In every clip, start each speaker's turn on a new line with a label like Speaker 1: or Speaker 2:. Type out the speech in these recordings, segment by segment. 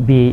Speaker 1: BA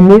Speaker 1: MA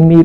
Speaker 1: MA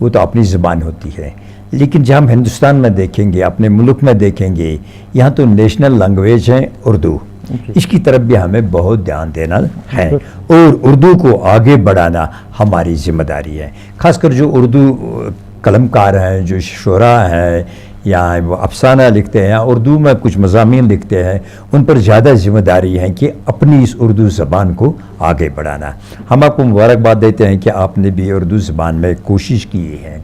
Speaker 2: وہ تو اپنی زبان ہوتی ہے. لیکن جب ہم ہندوستان میں دیکھیں گے، اپنے ملک میں دیکھیں گے، یہاں تو نیشنل لینگویج ہے اردو. اس کی طرف بھی ہمیں بہت دھیان دینا ہے اور اردو کو آگے بڑھانا ہماری ذمہ داری ہے. خاص کر جو اردو قلم کار ہیں، جو شعراء ہیں یا وہ افسانہ لکھتے ہیں، اردو میں کچھ مضامین لکھتے ہیں، ان پر زیادہ ذمہ داری ہے کہ اپنی اس اردو زبان کو آگے بڑھانا. ہم آپ کو مبارکباد دیتے ہیں کہ آپ نے بھی اردو زبان میں کوشش کی ہے.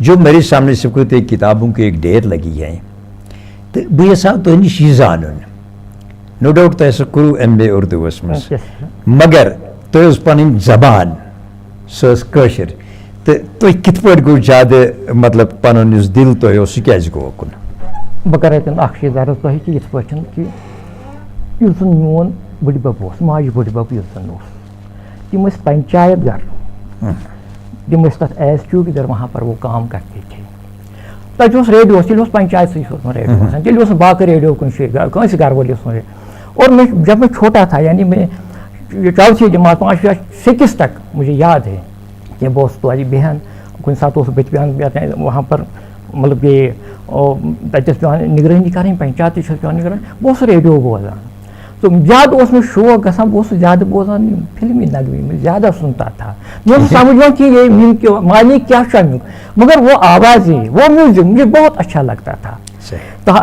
Speaker 2: جو میرے سامنے سب کو کتابوں کی ایک ڈھیر لگی ہے تو بہٕ یژھان تۄہہِ نِش یہِ زانُن. نو ڈاؤٹ تۄہہِ ہسا کوٚروٕ MA اردوٗوس منٛز، مگر تۄہہِ ٲس پنٕنۍ زبان سۄ ٲس کٲشِر تہٕ تُہۍ کِتھ پٲٹھۍ گوٚو زیادٕ مطلب پنُن یُس دِل تۄہہِ اوس سُہ کیٛازِ گوٚو اوکُن؟
Speaker 1: بہٕ کَرٕ اَتٮ۪ن اَکھ چیٖز عرض تۄہہِ کہِ یِتھ پٲٹھۍ کہِ یُس زَن میون بٕڈِبب اوس، ماجہِ بٕڈِبب یُس زَن اوس، تِم ٲسۍ پنچایت گھر، تِم ٲسۍ تَتھ ایز چوکیدار وہاں پر وہ کام کرتے تھے. تَتہِ اوس ریڈیو، تیٚلہِ اوس پنچایتسٕے اوسمُت ریڈیو آسان، تیٚلہِ اوس نہٕ باقٕے ریڈیو کُنہِ جایہِ کٲنٛسہِ گھرٕ وٲلِس اوس. اور میں جب میں چھوٹا تھا، یعنی میں چوتھی جماعت 5 یا 6 تک مجھے یاد ہے کہ بہت توتہِ بیٚہن کُنہِ ساتہٕ اوسُس بہٕ تہِ بیٚہن وہاں پر، مطلب کہ تَتہِ ٲس پیٚوان نگرٲنی کَرٕنۍ، پنچایتٕچ ٲس پیٚوان نگرٲنی. بہٕ اوسُس ریڈیو بوزان تو زیادٕ اوس مےٚ شوق گژھان، بہٕ اوسُس زیادٕ بوزان یِم فِلمی نغمے، میں زیادہ سُنتا تھا. مجھے نہیں سمجھ میں کہ یہ معنی کیا چھُ امیُک، مگر وہ آوازیں، وہ میوزک مجھے بہت اچھا لگتا تھا.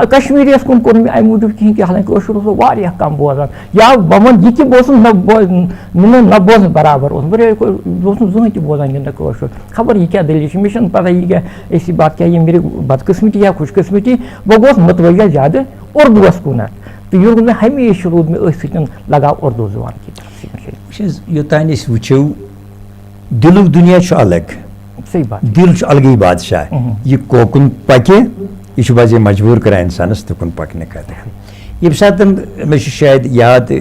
Speaker 1: کشمیریس کُن کوٚر مےٚ اَمہِ موٗجوٗب کِہیٖنۍ کہِ حالانکہِ کٲشُر اوسُس بہٕ واریاہ کم بوزان، یا بہٕ وَنہٕ یہِ کہِ بہٕ اوسُس نہٕ بوزنہٕ برابر اوس، بہٕ اوسُس نہٕ زٕہٕنۍ تہِ بوزان یہِ نہٕ کٲشُر. خبر یہِ کیٛاہ دٔلیٖل چھِ، مےٚ چھَنہٕ پتہ یہِ کیٛاہ ایسی بات کیٛاہ، یہِ میری بدقسمتی یا خوش قسمتی، بہٕ گوس متوجہ زیادٕ اردوٗوس کُنتھ تہٕ یہِ روٗد مےٚ ہمیشہِ روٗد مےٚ أتھۍ سۭتۍ لگاو اردوٗ زبان کی طرف.
Speaker 2: یوٚتانۍ أسۍ وٕچھو دِلُک دُنیا چھُ الگ،
Speaker 1: صحیح بات،
Speaker 2: دِل چھُ الگٕے بادشاہ. یہِ کوکُن پکہِ یہ چھُ بازے مجبوٗر کران اِنسانس تُکُن پکنہٕ خٲطرٕ. ییٚمہِ ساتہٕ مےٚ چھُ شاید یاد،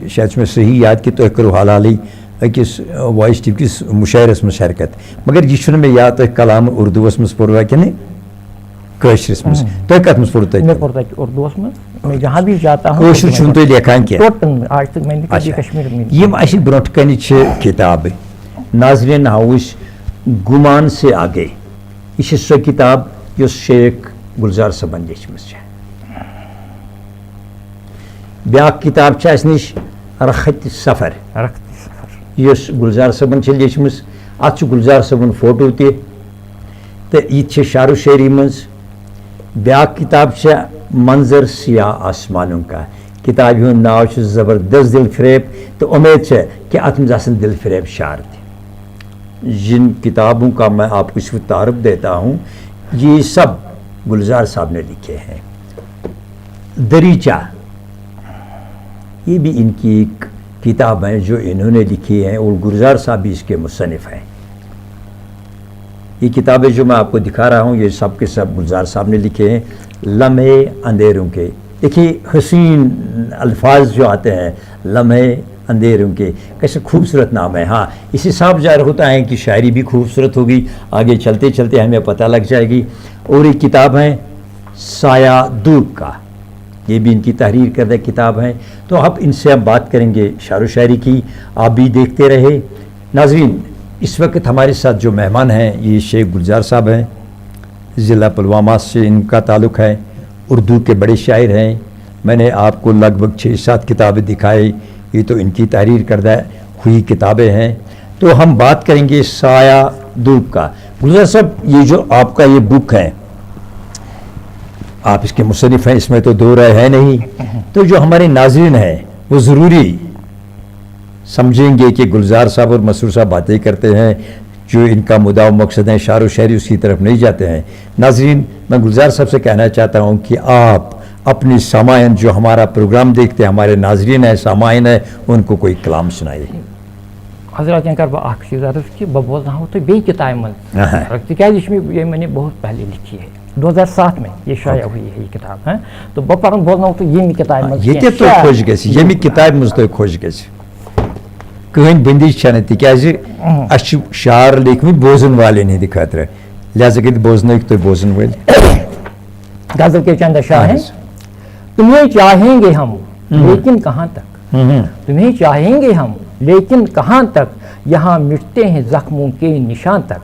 Speaker 2: شاید چھُ مےٚ صحیح یاد کہِ تُہۍ کٔرٕو حال حالٕے أکِس وایِس ٹی وی کِس مُشاعرس منٛز شرکت، مگر یہِ چھُنہٕ مےٚ یاد تۄہہِ کلامہٕ اردوٗوس منٛز پوٚروا کِنہٕ کٲشرِس منٛز. تۄہہِ کتھ منٛز پوٚروٕ
Speaker 1: مےٚ پوٚر تَتہِ اردوٗوس منٛز، میں جہاں بھی جاتا ہوں
Speaker 2: کٲشُر چھُنہٕ تُہۍ لیکھان کینٛہہ؟
Speaker 1: ٹوٹل آج تک میں نے کبھی کشمیر میں.
Speaker 2: یِم اَسہِ برونٛٹھ کَنہِ چھِ کِتابہٕ، ناظریٖن ہاوو أسۍ گُمان سے آگے. یہِ چھِ سۄ کِتاب یۄس شیخ گُلزار صٲبن لیچھمٕژ چھےٚ. بیٛاکھ کِتاب چھِ اَسہِ نِش رخت سفر، یۄس گُلزار صٲبن چھِ لیچھمٕژ. اَتھ چھُ گُلزار صٲبُن فوٹو تہِ تہٕ یہِ تہِ چھِ شعرو شٲعری منٛز. بیٛاکھ کِتاب چھےٚ منظر سیاہ آسمانوں کا. کِتابہِ ہُنٛد ناو چھُ زبردست دل فریب تہٕ اُمید چھےٚ کہ اَتھ منٛز آسن دل فریب شعر تہِ. جن کتابوں کا میں آپ کو اس وقت تعارف دیتا ہوں یہ سب گلزار صاحب نے لکھے ہیں. دریچہ یہ بھی ان کی ایک کتاب ہے جو انہوں نے لکھی ہیں، اور گلزار صاحب بھی اس کے مصنف ہیں. یہ کتابیں جو میں آپ کو دکھا رہا ہوں یہ سب کے سب گلزار صاحب نے لکھے ہیں. لمحے اندھیروں کے، دیکھیے حسین الفاظ جو آتے ہیں، لمحے اندھیروں کے، کیسے خوبصورت نام ہے. ہاں اس سے صاف ظاہر ہوتا ہے کہ شاعری بھی خوبصورت ہوگی، آگے چلتے چلتے ہمیں پتہ لگ جائے گی. اور ایک کتاب ہے سایہ دھوپ کا، یہ بھی ان کی تحریر کردہ کتاب ہے. تو اب ان سے اب بات کریں گے شعر و شاعری کی، آپ بھی دیکھتے رہے. ناظرین اس وقت ہمارے ساتھ جو مہمان ہیں یہ شیخ گلزار صاحب ہیں، ضلع پلوامہ سے ان کا تعلق ہے، اردو کے بڑے شاعر ہیں. میں نے آپ کو لگ بھگ 6-7 کتابیں دکھائی، یہ تو ان کی تحریر کردہ ہوئی کتابیں ہیں. تو ہم بات کریں گے سایہ دھوپ کا. گلزار صاحب یہ جو آپ کا یہ بک ہے، آپ اس کے مصنف ہیں، اس میں تو دو رائے ہے نہیں. تو جو ہمارے ناظرین ہیں وہ ضروری سمجھیں گے کہ گلزار صاحب اور مسرور صاحب باتیں کرتے ہیں، جو ان کا مدعا و مقصد ہے شعر و شاعری، اس کی طرف نہیں جاتے ہیں. ناظرین میں گلزار صاحب سے کہنا چاہتا ہوں کہ آپ اپنی سامعین جو ہمارا پروگرام دیکھتے ہیں، ہمارے ناظرین ہیں، سامعین ہیں، ان کو کوئی کلام سنائیے.
Speaker 1: حضرات کر بہٕ اکھ چیٖز عرض کہ بہٕ بوزناوو تۄہہِ بیٚیہِ کِتابہِ منٛز، تِکیٛازِ یہ میں نے بہت پہلے لکھی ہے، 2007 میں یہ شائع ہوئی ہے یہ کتاب ہے. تو بہٕ بوزناوو تۄہہِ ییٚمہِ کِتابہِ منٛز.
Speaker 2: یہ تہِ تۄہہِ خۄش گژھِ، ییٚمہِ کِتابہِ منٛز تۄہہِ خۄش گژھِ، کٕہٕنۍ بندش چھنہٕ، تِکیٛازِ اَسہِ چھِ شعر لیکھمٕتۍ بوزن والٮ۪ن ہٕنٛدِ خٲطرٕ، لہذا کٔرِتھ بوزنٲیِکھ تُہۍ بوزن وٲلۍ.
Speaker 1: غزل کے چند اشعار ہیں. تمہیں چاہیں گے ہم لیکن کہاں تک، تمہیں چاہیں گے ہم لیکن کہاں تک، یہاں مٹتے ہیں زخموں کے نشان تک.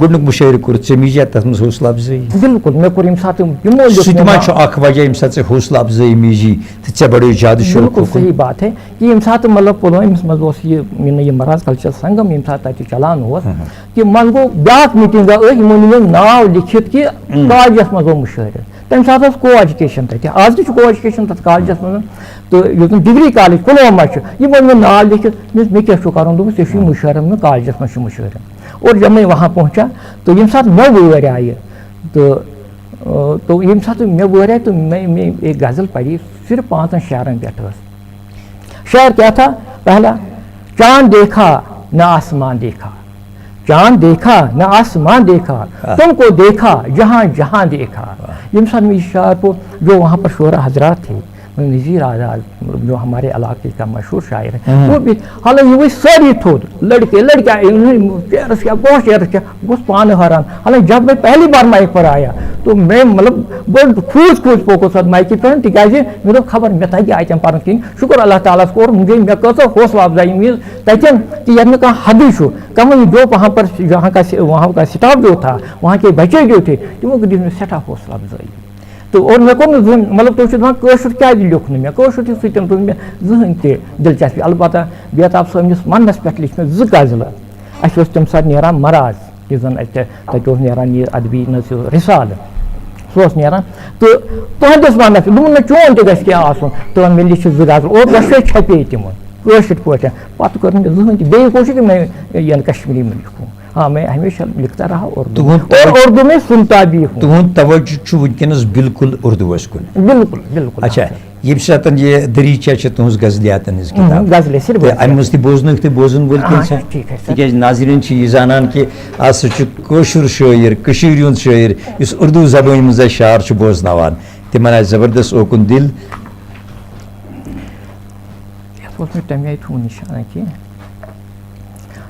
Speaker 2: گۄڈنیُک مُشٲہرٕ کوٚرُتھ ژےٚ میجا تَتھ منٛز حوصلہٕ افضٲیی
Speaker 1: بالکل مےٚ کوٚر ییٚمہِ ساتہٕ یِمو
Speaker 2: سُہ تہِ ما
Speaker 1: لیوٚکھ
Speaker 2: چھُ اکھ وجہ ییٚمہِ ساتہٕ ژےٚ حوصلہٕ افضٲیی میجی تہٕ ژےٚ بڑٲے زیادٕ شوق
Speaker 1: بالکل صحیح بات ہے کہ ییٚمہِ ساتہٕ مطلب پُلوٲمِس منٛز اوس یہِ مہراز کلچر سنگم ییٚمہِ ساتہٕ تَتہِ چلان اوس کہِ منٛزٕ گوٚو بیٛاکھ میٖٹِنٛگا ٲسۍ یِمو نی مےٚ ناو لیکھِتھ کہِ کالجس منٛز گوٚو مُشٲہرٕ تَمہِ ساتہٕ ٲس کو ایجوکیشن تَتہِ آز تہِ چھُ کو ایجوکیشن تَتھ کالجس منٛز تہٕ یُس زن ڈگری کالج پُلوامہ چھُ یِمو مےٚ ناو لیکھِتھ مےٚ کیٛاہ چھُ کَرُن دوٚپُس ژےٚ چھُے مُشٲہرَن منٛز کالجس منٛز چھُ مُشٲہرٕ اور جب میں وہاں پہنچا تو ییٚمہِ ساتہٕ مےٚ وٲرۍ آیہِ تو ییٚمہِ ساتہٕ مےٚ وٲرۍ آیہِ تو میں ایک غزل پڑھی صرف 5 شعرن پٮ۪ٹھ ٲس شعر کیا تھا پہلا چاند دیکھا نہ آسمان دیکھا چاند دیکھا نہ آسمان دیکھا تم کو دیکھا جہاں جہاں دیکھا ییٚمہِ ساتہٕ میں یہ شعر پوٚر جو وہاں پر شعرا حضرات تھے نذیر آزاد جو ہمارے علاقے کا مشہور شاعر ہے وہ بھی حالانکہ وہ ساری تھوڑ لڑکے لڑکیاں شعرس کیا گوش شعرس کیا گوس پانہٕ حٲران حالانکہ جب میں پہلی بار مائک پر آیا تو میں مطلب بڑ کھوٗژ پوٚکُس اَتھ مایکہِ پٮ۪ٹھ تِکیٛازِ مےٚ دوٚپ خبر مےٚ تگہِ اَتٮ۪ن پَرُن کِہیٖنۍ شُکر اللہ تعالیٰ ہَس کوٚر مےٚ کۭژاہ حوصلہٕ افزائی میٖز تَتٮ۪ن کہ یَتھ نہٕ کانٛہہ حدٕے چھُ کمٕے جو وہاں پر وہاں کا سٹاف جو تھا وہاں کے بچے جو تھے تِمو دِژ مےٚ سٮ۪ٹھاہ حوصلہٕ افزٲیی تو اور مےٚ کوٚر نہٕ زٕہٕنۍ مطلب تُہۍ چھِو دَپان کٲشُر کیٛازِ لیوٚکھ نہٕ مےٚ کٲشُر سۭتۍ روٗد مےٚ زٕہٕنۍ تہِ دِلچسپی البتہ بیتاب صٲبنِس وننس پٮ۪ٹھ لیٚچھ مےٚ 2 غزلہٕ اَسہِ اوس تَمہِ ساتہٕ نیران مراز یُس زن اَتہِ تَتہِ اوس نیران یہِ ادبی رِسالہٕ سُہ اوس نیران تہٕ تُہنٛدِس وننس پٮ۪ٹھ دوٚپُن نہ چون تہِ گژھِ کینٛہہ آسُن تہٕ مےٚ لیٚچھِ 2 غزلہٕ اور دۄشوے چھپے تِمن کٲشِر پٲٹھۍ پتہٕ کٔر نہٕ مےٚ زٕہٕنۍ تہِ بیٚیہِ کوٗشِش کہ میں یعنی کشمیری میں لکھوں ہاں میں ہمیشہ لکھتا رہا اردو اور اردو میں سنتا بھی ہوں
Speaker 2: تہنٛد توجہ چھُ وٕنکٮ۪نس بالکل اردوٗوس کُن
Speaker 1: بالکل بالکل
Speaker 2: اچھا ییٚمہِ ساتہٕ یہِ دریٖچا چھِ تُہٕنٛز غزلیاتن ہٕنٛز کِتاب
Speaker 1: غزلے صرف
Speaker 2: تہٕ اَمہِ منٛز تہِ بوزنٲوِکھ تُہۍ بوزن وٲلۍ کینٛژھا
Speaker 1: ٹھیٖک ہے سر
Speaker 2: تِکیٛازِ ناظریٖن چھِ یہِ زانان کہِ آز سا چھُ کٲشُر شٲعر کٔشیٖرِ ہُنٛد شٲعر یُس اردوٗ زبٲنۍ منٛز اَسہِ شعر چھُ بوزناوان تِمن آسہِ زبردست اوکُن دِل
Speaker 1: یَتھ اوس مےٚ تَمہِ آیہِ تھوٚومُت نِشانہ کہِ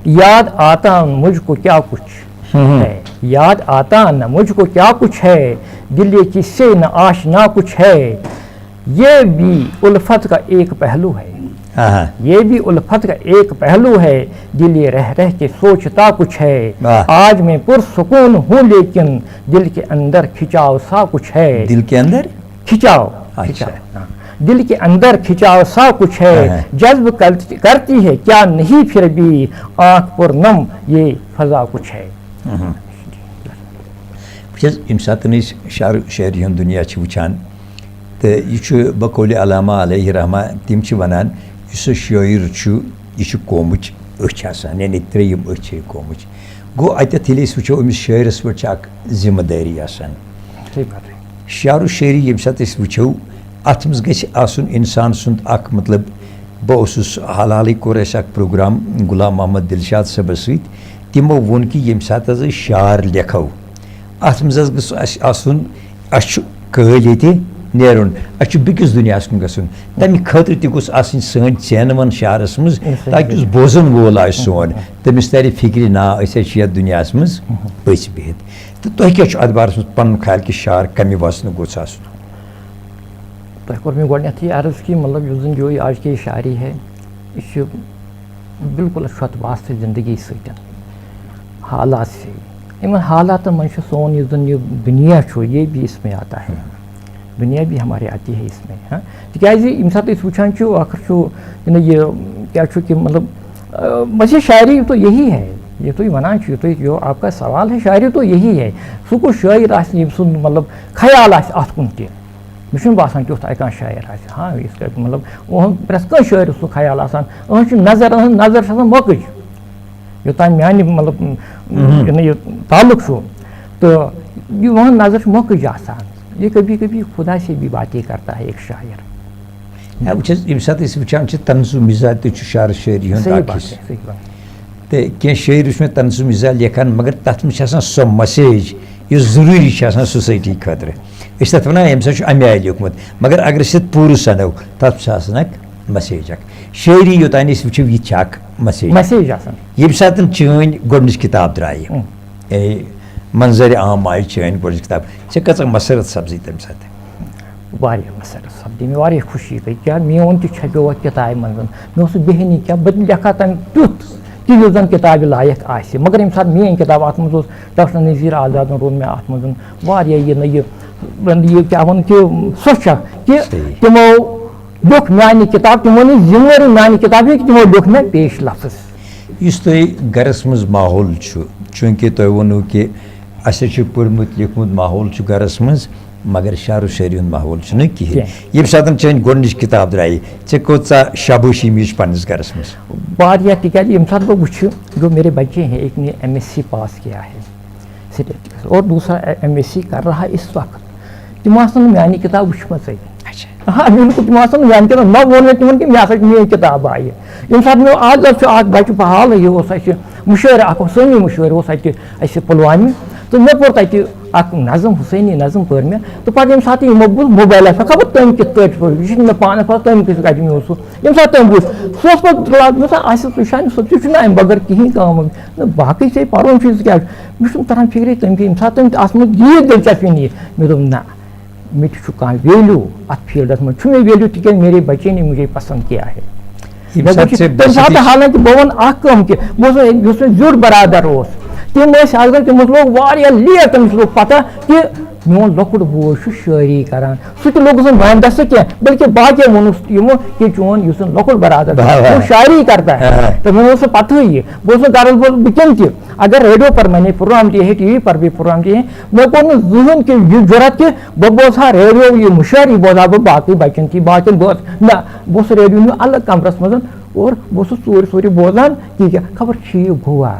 Speaker 1: یاد آتا مجھ کو کیا کچھ ہے یاد آتا نہ مجھ کو کیا کچھ ہے دل یہ کس سے نہ آشنا کچھ ہے یہ بھی الفت کا ایک پہلو ہے یہ بھی الفت کا ایک پہلو ہے دل یہ رہ رہ کے سوچتا کچھ ہے آج میں پرسکون ہوں لیکن دل کے اندر کھچاؤ سا کچھ ہے
Speaker 2: دل کے اندر
Speaker 1: کھچاؤ دل کے اندر کھچاؤ سا کچھ ہے جذب کرتی ہے کیا نہیں پھر بھی آنکھ پر نم یہ فضا کچھ ہے
Speaker 2: ییٚمہِ ساتہٕ أسۍ شعر شٲعری ہُنٛد دُنیا چھِ وٕچھان تہٕ یہِ چھُ بقولِ علامہ علیہ رحمہ تِم چھِ وَنان یُس سُہ شٲعر چھُ یہِ چھُ قومٕچ أچھ آسان یعنی 3یِم أچھ چھِ قومٕچ گوٚو اَتٮ۪تھ ییٚلہِ أسۍ وٕچھو أمِس شٲعرَس پٮ۪ٹھ چھِ اکھ ذِمہٕ دٲری آسان شعر و شٲعری ییٚمہِ ساتہٕ أسۍ وٕچھو اَتھ منٛز گژھِ آسُن اِنسان سُنٛد اکھ مطلب بہٕ اوسُس حال حالٕے کوٚر اَسہِ اکھ پروگرام غلام محمد دِلشاد صٲبس سۭتۍ تِمو ووٚن کہِ ییٚمہِ ساتہٕ حظ أسۍ شعر لیکھو اَتھ منٛز حظ گوٚژھ اَسہِ آسُن اَسہِ چھُ قٲلۍ ییٚتہِ نیرُن اَسہِ چھُ بیٚکِس دُنیاہَس کُن گژھُن تَمہِ خٲطرٕ تہِ گوٚژھ آسٕنۍ سٲنۍ ژینوَن شعرَس منٛز تاکہِ یُس بوزن وول آسہِ سون تٔمِس ترِ فِکرِ نا أسۍ حظ چھِ یَتھ دُنیاہَس منٛز پٔژھۍ بِہِتھ تہٕ تۄہہِ کیٛاہ چھُ اَتھ بارَس منٛز پَنُن خیال کہِ شعر کَمہِ وَسنہٕ گوٚژھ آسُن
Speaker 1: تۄہہِ کوٚر مےٚ گۄڈنٮ۪تھٕے عرض کہِ مطلب یُس زَن جو آج کی شاعری ہے یہِ چھُ بالکل چھُ اَتھ واسطہٕ زندگی سۭتۍ حالات سے یِمن حالاتن منٛز چھُ سون یُس زَن یہِ دُنیا چھُ یہ بھی اس میں آتا ہے دُنیا بھی ہمارے آتی ہے اس میں ہاں تِکیٛازِ ییٚمہِ ساتہٕ أسۍ وٕچھان چھُ ٲخر چھُ یہِ کیٛاہ چھُ کہِ مطلب بس یہ شاعری تو یہی ہے یہ تُہۍ وَنان چھُ تُہۍ جو آپ کا سوال ہے شاعری تو یہی ہے سُہ کُس شٲعر آسہِ ییٚمہِ سُنٛد مطلب خیال آسہِ اَتھ کُن تہِ مےٚ چھُنہٕ باسان تیُتھ کانٛہہ شاعر آسہِ ہاں یِتھ کٲٹھۍ مطلب اُہُنٛد پرٛٮ۪تھ کٲنٛسہِ شٲعرَس سُہ خیال آسان أہٕنٛز چھِ نظر چھِ آسان مۄکٕج یوٚتانۍ میٛانہِ مطلب یہِ تعلق چھُ تہٕ یِہُنٛد نظر چھِ مۄکٕج آسان یہ کبھی کبھی خدا سے بھی باتیں کرتا ہے ایک شاعر
Speaker 2: وٕچھ حظ ییٚمہِ ساتہٕ أسۍ وٕچھان چھِ طنزُ مِزاج تہِ چھُ شعر شٲعری ہُنٛد اکھ حِصہٕ تہٕ کینٛہہ شٲعر وٕچھ مےٚ طنزُ مِزاج لیکھان مگر تَتھ منٛز چھِ آسان سۄ مسیج یُس ضروٗری چھِ آسان سوسایٹی خٲطرٕ أسۍ چھِ تَتھ وَنان أمۍ ہسا چھُ اَمہِ آیہِ لیوٗکھمُت مگر اگر أسۍ یَتھ پوٗرٕ سَنو تَتھ چھِ آسان اکھ مسیج اکھ شٲعری یوٚتانۍ أسۍ وٕچھو یہِ تہِ چھِ اکھ مسیج
Speaker 1: آسان
Speaker 2: ییٚمہِ ساتہٕ چٲنۍ گۄڈنِچ کِتاب درٛایہِ یعنی منظرِ عام آیہِ چٲنۍ گۄڈنِچ کِتاب ژےٚ کۭژاہ مسرت سپزی تَمہِ ساتہٕ
Speaker 1: واریاہ مسرت سپدے مےٚ واریاہ خوشی گٔے کیٛاہ میون تہِ چھپیو اَتھ کِتابہِ منٛز مےٚ اوس نہٕ بیٚہنٕے کیٛاہ بہٕ لیکھا تَمہِ تیُتھ کہ یُس زن کتابہِ لایق آسہِ مگر ییٚمہِ ساتہٕ میٛٲنۍ کِتاب اَتھ منٛز اوس ڈاکٹر نذیٖر آزادن روٗد مےٚ اَتھ منٛز واریاہ یہِ کیٛاہ وَنان کہِ سۄ چھےٚ کہِ تِمو لیوٚکھ میٛانہِ کِتاب تِمو نہٕ ذِموٲری میٛانہِ کِتابہِ کہِ تِمو لیوٚکھ مےٚ پیش لفظ.
Speaker 2: یُس تۄہہِ گرس منٛز ماحول چھُ چوٗنٛکہِ تۄہہِ ووٚنوُ کہِ اَسہِ چھُ پوٚرمُت لیوٚکھمُت ماحول چھُ گرس منٛز مگر شعر و شٲعری ہُنٛد ماحول چھُنہٕ کِہیٖنۍ ییٚمہِ ساتہٕ چٲنۍ گۄڈنِچ کِتاب درٛایہِ ژےٚ کۭژاہ شابٲشی میٖج پنٛنِس گرس منٛز؟
Speaker 1: واریاہ تِکیٛازِ ییٚمہِ ساتہٕ بہٕ وٕچھِ جو میرے بچے ہیں ایک نے MSc پاس کیا ہے سٹیٹ اور دوسرا MSc کر رہا ہے اس وقت تِمو آسن نہٕ میٛانہِ کِتاب وٕچھمٕژٕے بالکل تِمو آسن نہٕ میٛانہِ کِتاب نہ ووٚن مےٚ تِمن کہِ مےٚ ہسا چھِ میٛٲنۍ کِتاب آیہِ ییٚمہِ ساتہٕ مےٚ آز چھُ اکھ بچہِ حالٕے یہِ اوس اَسہِ مُشٲعرٕ اکھ حُسینی مُشٲعرٕ اوس اَتہِ اَسہِ پُلوامہِ تہٕ مےٚ پوٚر تَتہِ اکھ نظم حُسینی نظم پٔر مےٚ تہٕ پتہٕ ییٚمہِ ساتہٕ یِمو بوٗز موبایلَس پٮ۪ٹھ خبر تٔمۍ کِتھ پٲٹھۍ پوٚر یہِ چھُنہٕ مےٚ پانَس پَتہ تٔمۍ کِتھ کَتہِ اوس سُہ ییٚمہِ ساتہٕ تٔمۍ بوٗز سُہ اوس پَتہٕ مےٚ دوٚپ آسہِ سُہ شاید سُہ تہِ چھُنہٕ اَمہِ بغٲر کِہیٖنۍ کٲم باقٕے ژےٚ پَرُن چھُ ژٕ کیٛاہ مےٚ چھُنہٕ تران فِکرِ تٔمۍ ییٚمہِ ساتہٕ تٔمۍ اَتھ منٛز ییٖژ دِلچسپی نِیہِ مےٚ دوٚپ نہ مےٚ تہِ چھُ کانٛہہ ویلیوٗ اَتھ فیٖلڈَس منٛز چھُ مےٚ ویلیوٗ تِکیٛازِ میرے بچے نے مجھے پسنٛد کیا ہے تَمہِ ساتہٕ حالانکہِ بہٕ وَنہٕ اکھ کٲم کہِ بہٕ اوسُس یُس مےٚ زیُٹھ برادر اوس تِم ٲسۍ اگر تٔمِس لوگ واریاہ لیٹ تٔمِس لوگ پتہ کہِ میون لۄکُٹ بوے چھُ شٲعری کران سُہ تہِ لوٚگُس نہٕ وۄنۍ دَسہٕ کینٛہہ بٔلکہِ باقیو ووٚنُس یِمو کہِ چون یُس زن لۄکُٹ برادر وہ شاعری کرتا ہے تو مےٚ اوس نہٕ پتہٕ یہِ بہٕ اوسُس نہٕ غرض بہٕ کِنہٕ تہِ اگر ریڈیو پر میں نے پروگرام دیے ہیں ٹی وی پر بھی پروگرام دیے ہیں مےٚ کوٚر نہٕ زٕہٕنۍ کہِ یہِ ضوٚرتھ کہِ بہٕ بوزہا ریڈیو یہِ مُشٲعری بوزہا بہٕ باقٕے بچن تہِ باقین بہٕ نہ بہٕ اوسُس ریڈیو نیوٗ الگ کمرس منٛز اور بہٕ اوسُس ژوٗرِ ژوٗرِ بوزان کہِ کیٛاہ خبر چھُ یہِ گوٚوا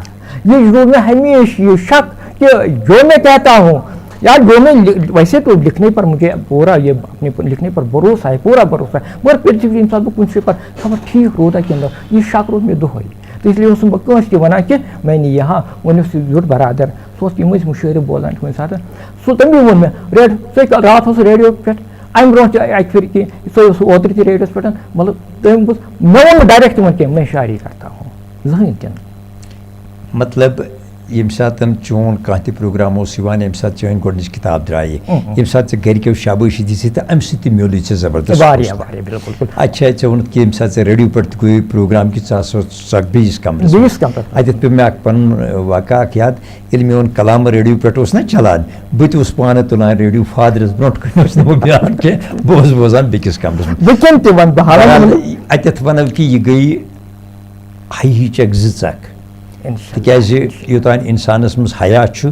Speaker 1: یہ روز میں ہمیشہ یہ شک کہ جو میں کہتا ہوں یا جو میں ویسے تو لکھنے پر مجھے پورا یہ اپنے لکھنے پر بھروسہ ہے پورا بھروسہ ہے مگر پھر جب انسان کو کچھ پر خبر ٹھیک روزا کہ یہ شک روز مےٚ دۄہے تو اس لیے اوسُس بہٕ کٲنٛسہِ تہِ وَنان کہِ میں نے یہاں ووٚنُس یہِ زیُٹھ برادر سُہ اوس یِم ٲسۍ مُشٲعرٕ بوزان کُنہِ ساتہٕ سُہ تٔمی ووٚن مےٚ ژٕ راتھ اوس ریڈیو پٮ۪ٹھ اَمہِ برونٛہہ تہِ اَکہِ پھِرِ کہِ ژٕ اوس اوترٕ تہِ ریڈیوَس پٮ۪ٹھ مطلب تٔمۍ بوٗز مےٚ ووٚن نہٕ ڈایریکٹ تِمن کینٛہہ میں شاعری کرتا ہوں زٕہٕنۍ تہِ نہٕ
Speaker 2: مطلب ییٚمہِ ساتہٕ چون کانٛہہ تہِ پروگرام اوس یِوان ییٚمہِ ساتہٕ چٲنۍ گۄڈنِچ کِتاب درٛایہِ ییٚمہِ ساتہٕ ژےٚ گرِکیو شابٲشی دِژٕے تہٕ اَمہِ سۭتۍ تہِ میلوٕے ژےٚ زبردست اچھا ژےٚ ووٚنُتھ کہِ ییٚمہِ ساتہٕ ژےٚ ریڈیو پٮ۪ٹھ تہِ گوٚوُے پروگرام کہِ ژٕ ہسا ژاکھ بیٚیِس کمرس اَتٮ۪تھ پیوٚو مےٚ اکھ پنُن واقعہ اکھ یاد ییٚلہِ میون کلامہٕ ریڈیو پٮ۪ٹھ اوس نا چلان بہٕ تہِ اوسُس پانہٕ تُلان ریڈیو فادرس برونٛٹھ کَنۍ اوس نہٕ بہٕ بیٛاکھ کینٛہہ بہٕ اوسُس بوزان بیٚکِس کمرس منٛز اَتٮ۪تھ وَنو کہِ یہِ گٔیے حیہٕچ اکھ زٕ ژکھ تِکیٛازِ یوٚتانۍ اِنسانَس منٛز حیا چھُ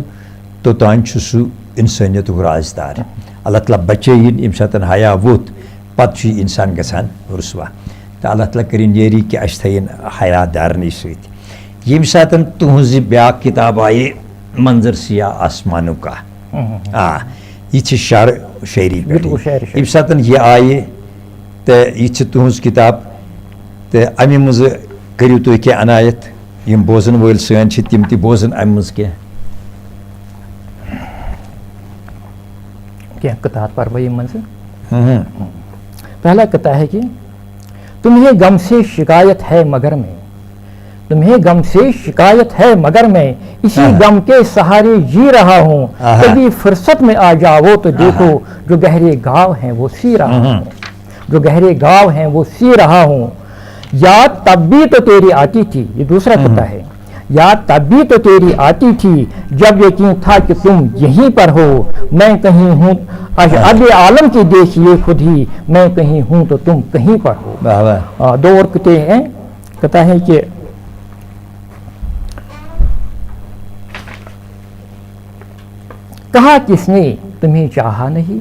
Speaker 2: توٚتانۍ چھُ سُہ اِنسٲنیتُک رازدار اللہ تعالیٰ بچٲیِن ییٚمہِ ساتہٕ حیا ووٚتھ پتہٕ چھُ یہِ اِنسان گژھان رُسوا تہٕ اللہ تعالیٰ کٔرِنۍ یٲری کہِ اَسہِ تھٲیِن حیا دارنٕے سۭتۍ ییٚمہِ ساتہٕ تُہٕنٛزِ بیٛاکھ کِتاب آیہِ منظر سِیاہ آسمانو کا یہِ چھِ شعر شٲعری پٮ۪ٹھ ییٚمہِ ساتہٕ یہِ آیہِ تہٕ یہِ چھِ تُہٕنٛز کِتاب تہٕ اَمہِ منٛزٕ کٔرِو تُہۍ کینٛہہ عنایت یِم بوزن وٲلۍ سٲنۍ چھِ تِم تہِ بوزن اَمہِ منٛز کینٛہہ
Speaker 1: قطعات پڑھ بہٕ یِم منٛزٕ پہلا قطع ہے کہ تمہیں غم سے شکایت ہے مگر میں تمہیں غم سے شکایت ہے مگر میں اسی غم کے سہارے جی رہا ہوں کبھی فرصت میں آ جاؤ تو دیکھو جو گہرے گاؤ ہیں وہ سی رہا ہوں جو گہرے گاؤ ہیں وہ سی رہا ہوں یاد تب بھی تو تیری آتی تھی یہ دوسرا قطع ہے یاد تب بھی تو تیری آتی تھی جب یقین تھا کہ تم یہیں پر ہو میں کہیں ہوں اب عالم کی دیکھیے خود ہی میں کہیں ہوں تو تم کہیں پر ہو دو اور قطعے ہیں قطع ہے کہ کہا کس نے تمہیں چاہا نہیں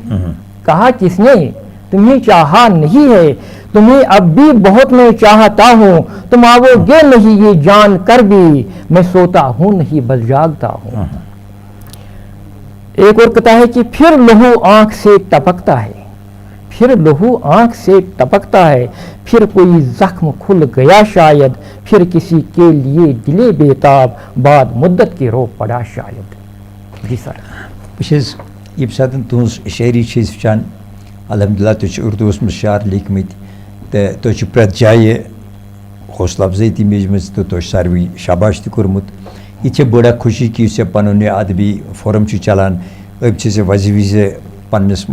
Speaker 1: کہا کس نے تمہیں چاہا نہیں ہے تمہیں اب بھی بہت میں چاہتا ہوں تم آؤ گے نہیں یہ جان کر بھی میں سوتا ہوں نہیں بس جاگتا ہوں ایک اور قطع ہے کہ پھر لہو آنکھ سے ٹپکتا ہے پھر لہو آنکھ سے ٹپکتا ہے پھر کوئی زخم کھل گیا شاید پھر کسی کے لیے دلے بیتاب بعد مدت کے رو پڑا شاید جی سر
Speaker 2: بہٕ چھُس ییٚمہِ ساتہٕ تُہٕنٛز شٲعری چھِ أسۍ وٕچھان الحمدللہ تُہۍ چھِو اُردوٗوَس منٛز شعر لیکھمٕتۍ تہٕ تُہۍ چھِو پرٛٮ۪تھ جایہِ حوصلہٕ افضٲیی تہِ میجمٕژ تہٕ تۄہہِ چھُ ساروٕے شاباش تہِ کوٚرمُت یہِ چھےٚ بٔڑ اکھ خوشی کہِ یُس ژےٚ پنُن یہِ ادبی فورم چھُ چلان أمۍ چھِ ژےٚ وزِ وِزِ پنٛنِس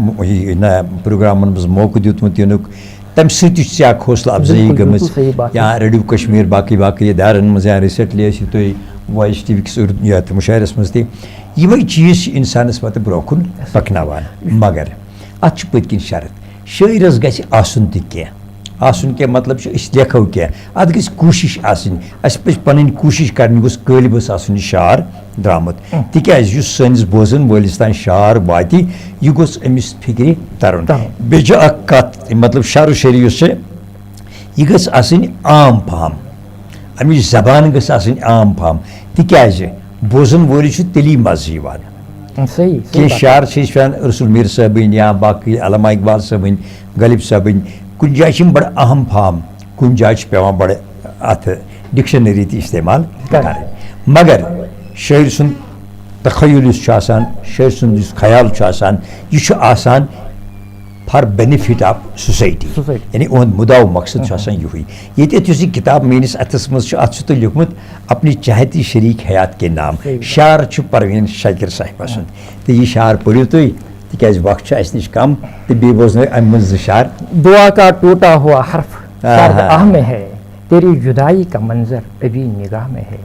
Speaker 2: پروگرامن منٛز موقعہٕ دیُتمُت یِنُک تم سۭتۍ چھِ ژےٚ اکھ حوصلہٕ افزٲیی
Speaker 1: بالکل
Speaker 2: گٔمٕژ
Speaker 1: صحیح بات
Speaker 2: یا ریڈیو کشمیٖر باقٕے ادارن منٛز یا ریٖسنٛٹلی ٲسِو تُہۍ وایِس ٹی وی کِس یتھ مُشاعرس منٛز تہِ یِمے چیٖز چھِ اِنسانَس پتہٕ برونٛہہ کُن پکناوان مگر اَتھ چھُ پٔتۍ کِنۍ شرط شٲعرس گژھِ آسُن تہِ کینٛہہ آسُن کینٛہہ مطلب چھُ أسۍ لیکھو کینٛہہ اَتھ گژھِ کوٗشِش آسٕنۍ اَسہِ پَزِ پَنٕنۍ کوٗشِش کَرٕنۍ گوٚژھ قٲلبَس آسُن یہِ شعر درٛامُت تِکیٛازِ یُس سٲنِس بوزن وٲلِس تانۍ شعر واتہِ یہِ گوٚژھ أمِس فِکرِ تَرُن بیٚیہِ چھِ اکھ کَتھ مطلب شعر و شٲعری یُس چھِ یہِ گٔژھ آسٕنۍ عام پَہم اَمِچ زبان گٔژھ آسٕنۍ عام پَہم تِکیٛازِ بوزن وٲلِس چھُ تیٚلی مَزٕ یِوان
Speaker 1: صحیح
Speaker 2: کینٛہہ شعر چھِ أسۍ وَنان رسول میٖر صٲبٕنۍ یا باقٕے علامہ اقبال صٲبٕنۍ غالب صٲبٕنۍ کُنہِ جایہِ چھِ یِم بَڑٕ اہم فام کُنہِ جایہِ چھِ پٮ۪وان بَڑٕ اَتھ ڈِکشنٔری تہِ اِستعمال کَرٕنۍ مگر شٲعر سُنٛد تخیل یُس چھُ آسان شٲعر سُنٛد یُس خیال چھُ آسان یہِ چھُ آسان فار بینِفِٹ آف سوسایٹی یعنی اُہُنٛد مُدا و مقصد چھُ آسان یِہُے ییٚتٮ۪تھ یُس یہِ کِتاب میٛٲنِس اَتھَس منٛز چھُ اَتھ چھُ تۄہہِ لیوٗکھمُت اپنی چاہتی شریٖک حیات کے نام شعر چھُ پرویٖن شاکر صاحبہ سُنٛد تہٕ یہِ شعر پٔرِو تُہۍ تِکیٛازِ وقت چھُ اَسہِ نِش کم تہٕ بیٚیہِ بوزنٲیِو اَمہِ منٛز زٕ شعر
Speaker 1: دعا کا ٹوٹا ہوا حرف سرد آہ میں ہے تیری جدائی کا منظر ابھی نگاہ میں ہے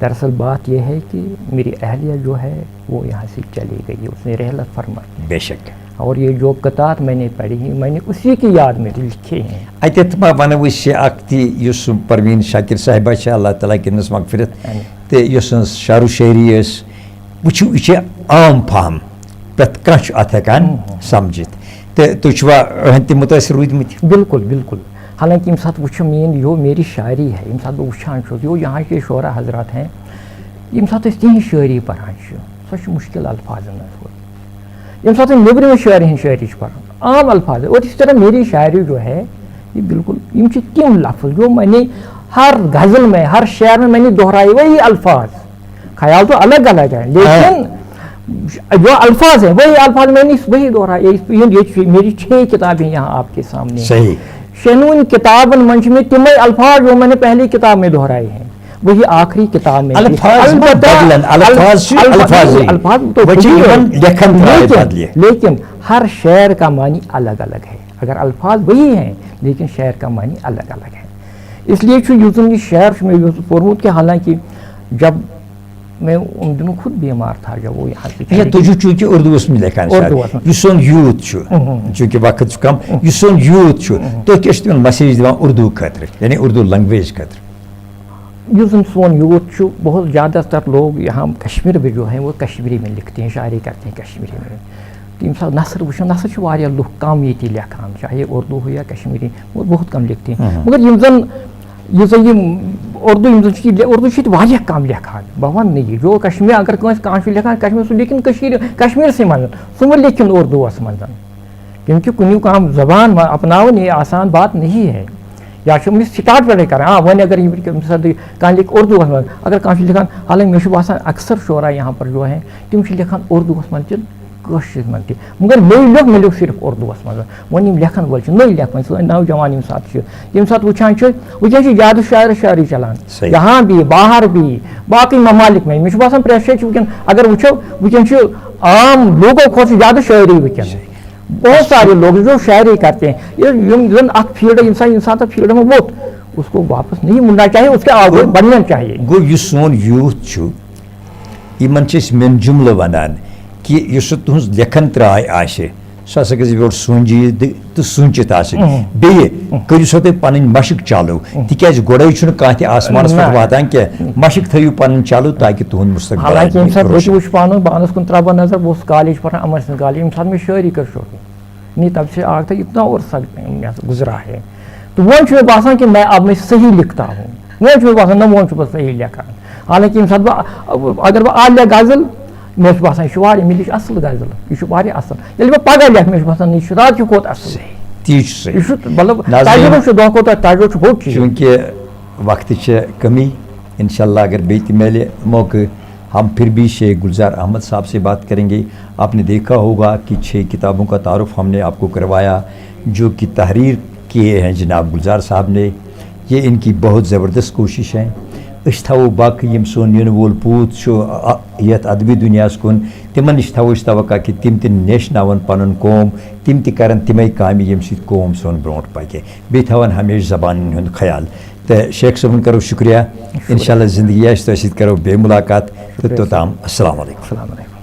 Speaker 1: دراصل بات یہ ہے کہ میری اہلیہ جو ہے وہ یہاں سے چلی گئی اس نے رحلت فرمائی
Speaker 2: بے شک
Speaker 1: اور یہ جو قطعات میں نے پڑھی ہیں میں نے اسی کی یاد میں لکھے ہیں
Speaker 2: اَتٮ۪تھ ما وَنو أسۍ اکھ تہِ یُس پرویٖن شاکر صاحبہ چھِ اللہ تعالیٰ کٔرنَس مغفرت تہٕ یۄس سٕنٛز شعر و شٲعری ٲس وٕچھِو یہِ چھِ عام فہم پرٛٮ۪تھ کانٛہہ چھُ اَتھ ہٮ۪کان سمجھِتھ تہٕ تُہۍ چھِوا أہٕنٛدۍ تہِ مُتٲثر روٗدمٕتۍ
Speaker 1: بالکل بالکل حالانکہ ییٚمہِ ساتہٕ وٕچھو میٛٲنۍ جو میری شاعری ہے ییٚمہِ ساتہٕ بہٕ وٕچھان چھُس جو یہاں کے شعرا حضرات ہیں ییٚمہِ ساتہٕ أسۍ تِہنٛز شٲعری پَران چھِ سۄ چھِ مُشکل الفاظن منٛز ییٚمہِ ساتہٕ أسۍ نیٚبرِمہِ شٲعری ہٕنٛز شٲعری چھِ پَران عام الفاظ اور اسی طرح میری شاعری جو ہے یہ بالکل یِم چھِ تِم لفظ جو میں نے ہر غزل میں ہر شعر میں نے دہرائے وہی الفاظ خیال تو الگ الگ ہے لیکن جو الفاظ ہیں وہی الفاظ میں نے وہی دہرائے میری 6 کتابیں یہاں آپ کے سامنے
Speaker 2: صحیح
Speaker 1: شنون کتابن منٛز چھِ مےٚ تِمے الفاظ جو میں نے پہلی کتاب میں دہرائے ہیں وہی آخری کتاب میں لیکن ہر شعر کا معنی الگ الگ ہے اگر الفاظ وہی ہیں لیکن شعر کا معنی الگ الگ ہے اس لیے چھُ یُس زن یہ شعر چھُ مےٚ پوٚرمُت کہ حالانکہ جب میں ان دنوں خود بیمار تھا جب وہ یہاں سے
Speaker 2: تُہۍ چھِو چوٗنٛکہِ اُردوٗوَس منٛز لیکھان یُس سون یوٗتھ چھُ چوٗنٛکہِ وقت چھُ کم یُس سون یوٗتھ چھُ تُہۍ کیٛاہ چھِو تِمن میسیج دِوان اردوٗ خٲطرٕ یعنی اردوٗ لنگویج خٲطرٕ
Speaker 1: یُس زن سون یوٗتھ چھُ بہت زیادہ تر لوگ یہاں کشمیر میں جو ہیں وہ کشمیری میں لکھتے ہیں شاعری کرتے ہیں کشمیری میں تو ییٚمہِ ساتہٕ نثر وٕچھو نثر چھِ واریاہ لُکھ کم ییٚتہِ لیکھان چاہے اردو ہو یا کشمیری وہ بہت کم لکھتے ہیں مگر یِم زن اردو یِم زن چھِ اردو چھِ ییٚتہِ واریاہ کم لیکھان بہٕ وَنہٕ نہٕ یہِ جو کشمیٖر اگر کانٛہہ چھُ لیکھان کشمیٖر سُہ لیکھِن کشمیٖرسٕے منٛز سُہ مہ لیکھِن اردوٗوَس منٛز کیونکہ کُنیُک کانٛہہ زبان اپناوٕنۍ یہ آسان بات نہیں ہے یا چھِ أمِس سٹاٹ پٮ۪ٹھَے کران وۄنۍ اگر ییٚمہِ ساتہٕ کانٛہہ لیکھِ اردوٗوَس منٛز اگر کانٛہہ چھُ لیکھان حالانکہ مےٚ چھُ باسان اکثر شعرا یہاں پر جو ہیں تِم چھِ لیکھان اردوٗوَس منٛز تہِ کٲشرِس منٛز تہِ مگر مےٚ لیوٚکھ صرف اردوٗوَس منٛز وۄنۍ یِم لیکھن وٲلۍ چھِ نٔے لیکھان سٲنۍ نوجوان ییٚمہِ ساتہٕ چھِ ییٚمہِ ساتہٕ وٕچھان چھِ وٕنکٮ۪ن چھِ زیادٕ شاعری چلان یہاں بھی باہر بھی باقٕے ممالک میں مےٚ چھُ باسان پرٛٮ۪تھ جایہِ چھِ وٕنکٮ۪ن اگر وٕچھو وٕنکٮ۪ن چھِ عام لوگو کھۄتہٕ چھِ زیادٕ شاعری وٕنکٮ۪ن بہت سارے لوگ جو شاعری کرتے ہیں یِم زن اکھ فیٖلڈ انسان فیٖلڈ میں ووت اس کو واپس نہیں مڑنا چاہیے اس کے آگے بڑھنا چاہیے
Speaker 2: گوٚو یُس سون یوٗتھ چھُ یِمن چھِ أسۍ مین جُملہٕ وَنان کہِ یُس سُہ تُہنٛز لیکھن تراے آسہِ سُہ ہسا گژھِ یورٕ سوٗنٛچِتھ تہٕ سوٗنٛچِتھ آسٕنۍ بیٚیہِ کٔرِو سا تُہۍ پنٕنۍ مشق چالوٗ تِکیٛازِ گۄڈے چھُنہٕ کانٛہہ تہِ آسمانس پٮ۪ٹھ واتان کینٛہہ مشق تھٲیِو پنٕنۍ چالوٗ تاکہِ تُہُنٛد مُستقبل
Speaker 1: حالانکہ ییٚمہِ ساتہٕ بہٕ تہِ وٕچھِ پانہٕ پانس کُن ترٛاوٕ بہٕ نظر بہٕ اوسُس کالج پران امر سنٛد کالج ییٚمہِ ساتہٕ مےٚ شٲعری کٔر شروع نہیں تب سے آج تک اتنا عرصہ گزرا ہے تو وۄنۍ چھُ مےٚ باسان کہ میں صحیح لکھتا ہوں وۄنۍ چھُ مےٚ باسان نہ وۄنۍ چھُس بہٕ صحیح لیکھان حالانکہ ییٚمہِ ساتہٕ بہٕ اگر بہٕ آز لیکھٕ غزل مےٚ چھُ باسان یہِ چھُ واریاہ مےٚ لیٚچھ اصٕل غزل یہِ چھُ واریاہ اصٕل ییٚلہِ بہٕ پگاہ لیکھٕ مےٚ چھُ باسان یہِ چھُ راتہٕ کہِ کھۄتہٕ اصٕل یہِ چھُ مطلب تجربہٕ چھُ دۄہ کھۄتہٕ دۄہ تجربہٕ چھُ بوٚڑ چیٖز
Speaker 2: چوٗنٛکہِ وقتٕچ کمی انشاءاللہ اگر بیٚیہِ تہِ میلہِ موقع ہم پھر بھی شیخ گلزار احمد صاحب سے بات کریں گے آپ نے دیکھا ہوگا کہ 6 کتابوں کا تعارف ہم نے آپ کو کروایا جو کہ تحریر کیے ہیں جناب گلزار صاحب نے یہ ان کی بہت زبردست کوشش ہے أسۍ تھاوو باقٕے یِم سون یِنہٕ وول پوٗت چھُ یَتھ ادبی دُنیاہَس کُن تِمن نِش تھاوو أسۍ توقع کہِ تِم تہِ نیشناوَن پَنُن قوم تِم تہِ کَرَن تِمے کامہِ ییٚمہِ سۭتۍ قوم سون برونٛٹھ پَکہِ بیٚیہِ تھاوَن ہمیشہِ زبانن ہُنٛد خیال تہٕ شیخ صٲبُن کَرو شُکریہ اِنشاء اللہ زندگی آسہِ تۄہہِ سۭتۍ کَرو بیٚیہِ مُلاقات تہٕ توٚتام السلام علیکُم.
Speaker 1: السلام علیکم.